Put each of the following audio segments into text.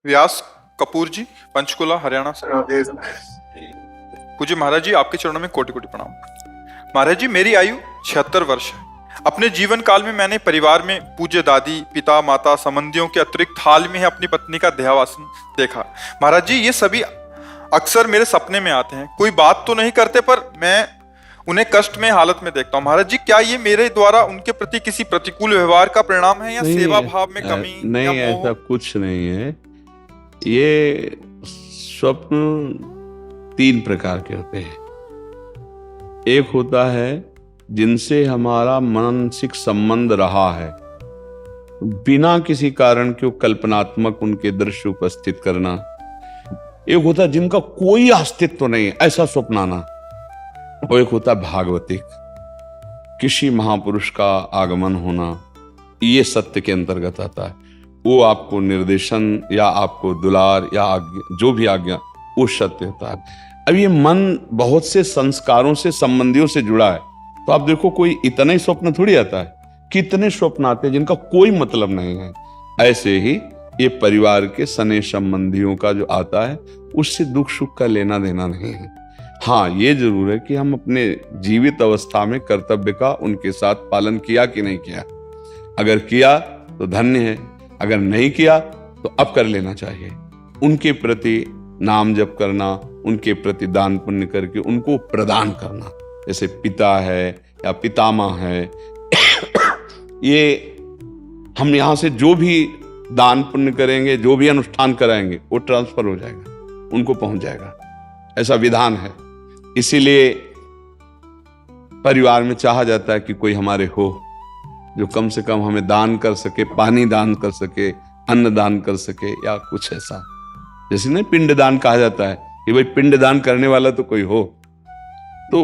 व्यास कपूर जी, पंचकुला, हरियाणा से। पूज्य महाराज जी, आपके चरणों में कोटि कोटि प्रणाम। महाराज जी, मेरी आयु 76 वर्ष है। अपने जीवन काल में मैंने परिवार में पूज्य दादी, पिता, माता, संबंधियों के अतिरिक्त हाल में ही अपनी पत्नी का देहावसान देखा। महाराज जी, ये सभी अक्सर मेरे सपने में आते हैं। कोई बात तो नहीं करते, पर मैं उन्हें कष्ट में हालत में देखता हूँ। महाराज जी, क्या ये मेरे द्वारा उनके प्रति किसी प्रतिकूल व्यवहार का परिणाम है, या नहीं, सेवा भाव में कमी, नहीं, या मोह? ऐसा कुछ नहीं है। ये स्वप्न 3 प्रकार के होते हैं। एक होता है जिनसे हमारा मानसिक संबंध रहा है, बिना किसी कारण के कल्पनात्मक उनके दृश्य उपस्थित करना। एक होता है जिनका कोई अस्तित्व नहीं, ऐसा स्वप्न आना। और एक होता है भागवतिक, किसी महापुरुष का आगमन होना। ये सत्य के अंतर्गत आता है। वो आपको निर्देशन या आपको दुलार या आज्ञा, जो भी आज्ञा, वो सत्य होता है। अब ये मन बहुत से संस्कारों से, संबंधियों से जुड़ा है। तो आप देखो, कोई इतना ही स्वप्न थोड़ी आता है, कितने स्वप्न आते हैं जिनका कोई मतलब नहीं है। ऐसे ही ये परिवार के सने संबंधियों का जो आता है, उससे दुख सुख का लेना देना नहीं है। हाँ, ये जरूर है कि हम अपने जीवित अवस्था में कर्तव्य का उनके साथ पालन किया कि नहीं किया। अगर किया तो धन्य है, अगर नहीं किया तो अब कर लेना चाहिए। उनके प्रति नाम जप करना, उनके प्रति दान पुण्य करके उनको प्रदान करना। जैसे पिता है या पितामह है, ये हम यहाँ से जो भी दान पुण्य करेंगे, जो भी अनुष्ठान कराएंगे, वो ट्रांसफर हो जाएगा, उनको पहुंच जाएगा। ऐसा विधान है। इसीलिए परिवार में चाहा जाता है कि कोई हमारे हो जो कम से कम हमें दान कर सके, पानी दान कर सके, अन्न दान कर सके, या कुछ ऐसा। जैसे नहीं पिंड दान कहा जाता है कि भाई पिंड दान करने वाला तो कोई हो। तो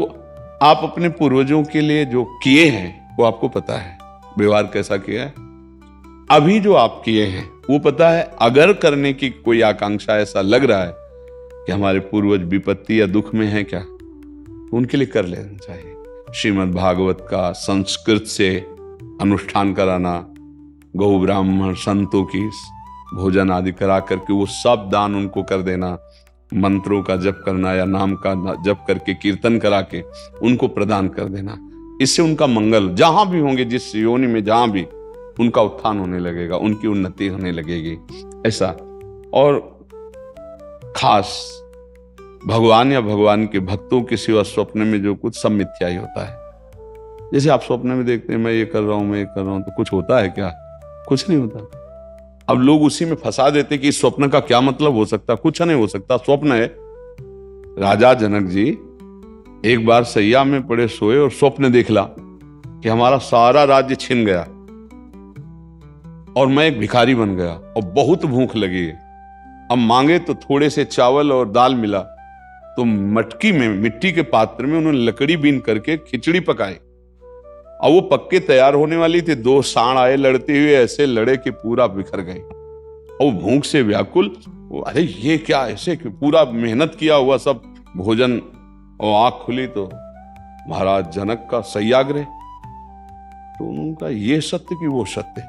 आप अपने पूर्वजों के लिए जो किए हैं वो आपको पता है, व्यवहार कैसा किया है। अभी जो आप किए हैं वो पता है। अगर करने की कोई आकांक्षा ऐसा लग रहा है कि हमारे पूर्वज विपत्ति या दुख में है क्या, तो उनके लिए कर लेना चाहिए। श्रीमद् भागवत का संस्कृत से अनुष्ठान कराना, गौ ब्राह्मण संतों की भोजन आदि करा करके वो सब दान उनको कर देना, मंत्रों का जप करना या नाम का जप करके कीर्तन करा के उनको प्रदान कर देना। इससे उनका मंगल, जहां भी होंगे, जिस योनि में जहां भी, उनका उत्थान होने लगेगा, उनकी उन्नति होने लगेगी। ऐसा। और खास भगवान या भगवान के भक्तों के सिवा स्वप्न में जो कुछ, सब मिथ्या ही होता है। जैसे आप स्वप्न में देखते हैं मैं ये कर रहा हूं, मैं ये कर रहा हूं, तो कुछ होता है क्या? कुछ नहीं होता। अब लोग उसी में फंसा देते कि इस स्वप्न का क्या मतलब हो सकता। कुछ नहीं हो सकता, स्वप्न है। राजा जनक जी एक बार सैया में पड़े सोए और स्वप्न देखला कि हमारा सारा राज्य छिन गया और मैं एक भिखारी बन गया और बहुत भूख लगी। अब मांगे तो थोड़े से चावल और दाल मिला, तो मटकी में, मिट्टी के पात्र में उन्होंने लकड़ी बीन करके खिचड़ी पकाई। और वो पक्के तैयार होने वाली थी। 2 सांड आए, लड़ते हुए ऐसे लड़े कि पूरा बिखर गए। और भूख से व्याकुल, अरे ये क्या, ऐसे पूरा मेहनत किया हुआ सब भोजन, और आंख खुली तो महाराज जनक का सत्याग्रह। तो उनका ये सत्य कि वो सत्य,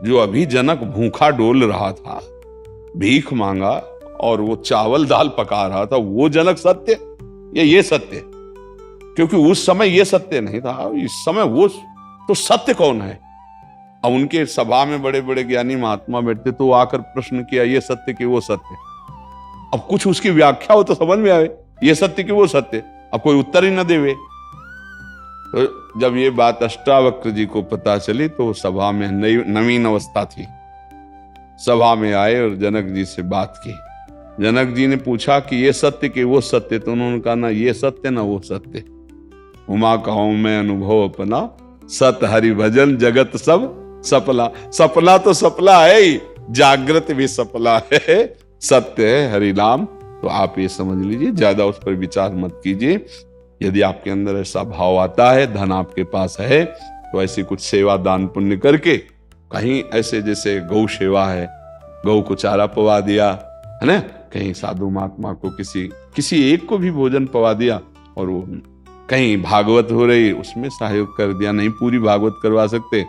जो अभी जनक भूखा डोल रहा था, भीख मांगा और वो चावल दाल पका रहा था, वो जनक सत्य या ये सत्य? क्योंकि उस समय ये सत्य नहीं था, इस समय वो तो सत्य कौन है? अब उनके सभा में बड़े बड़े ज्ञानी महात्मा बैठते, तो आकर प्रश्न किया, ये सत्य कि वो सत्य? अब कुछ उसकी व्याख्या हो तो समझ में आवे, ये सत्य कि वो सत्य। अब कोई उत्तर ही न देवे। तो जब ये बात अष्टावक्र जी को पता चली, तो सभा में नवीन अवस्था थी। सभा में आए और जनक जी से बात की। जनक जी ने पूछा कि ये सत्य कि वो सत्य? तो उन्होंने कहा, ना ये सत्य ना वो सत्य। उमा कहूं मैं अनुभव अपना, सत हरि भजन जगत सब सपला। सपना तो सपला है ही, जागृत भी सपला है, सत्य है हरि नाम। तो आप ये समझ लीजिए, ज्यादा उस पर विचार मत कीजिए। यदि आपके अंदर ऐसा भाव आता है, धन आपके पास है, तो ऐसी कुछ सेवा दान पुण्य करके, कहीं ऐसे जैसे गौ सेवा है, गौ को चारा पवा दिया है ना, कहीं साधु महात्मा को किसी एक को भी भोजन पवा दिया, और वो कहीं भागवत हो रही उसमें सहयोग कर दिया। नहीं पूरी भागवत करवा सकते,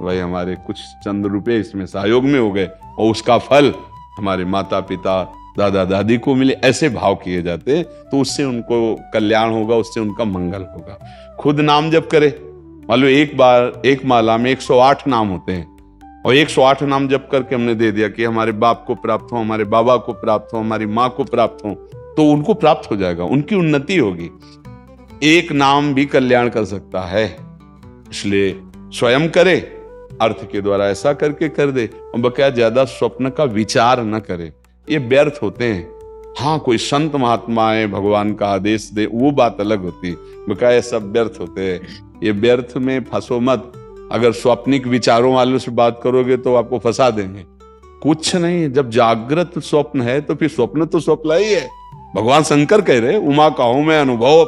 भाई हमारे कुछ चंद रुपए इसमें सहयोग में हो गए, और उसका फल हमारे माता पिता दादा दादी को मिले, ऐसे भाव किए जाते हैं, तो उससे उनको कल्याण होगा, उससे उनका मंगल होगा। खुद नाम जप करे, मान लो एक माला में 108 नाम होते हैं, और 108 नाम जप करके हमने दे दिया कि हमारे बाप को प्राप्त हो, हमारे बाबा को प्राप्त हो, हमारी माँ को प्राप्त हो, तो उनको प्राप्त हो जाएगा, उनकी उन्नति होगी। एक नाम भी कल्याण कर सकता है, इसलिए स्वयं करे, अर्थ के द्वारा ऐसा करके कर दे, और बकाया ज्यादा स्वप्न का विचार न करे, ये व्यर्थ होते हैं। हाँ, कोई संत महात्मा है, भगवान का आदेश दे, वो बात अलग होती है, बकाया सब व्यर्थ होते हैं। ये व्यर्थ में फंसो मत। अगर स्वप्निक विचारों वालों से बात करोगे तो आपको फंसा देंगे। कुछ नहीं, जब जागृत स्वप्न है तो फिर स्वप्न तो स्वप्न ही है। भगवान शंकर कह रहे, उमा कहूं मैं अनुभव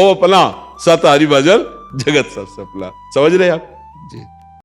अपना सत हरि भजन जगत सब सफला। समझ रहे आप जी।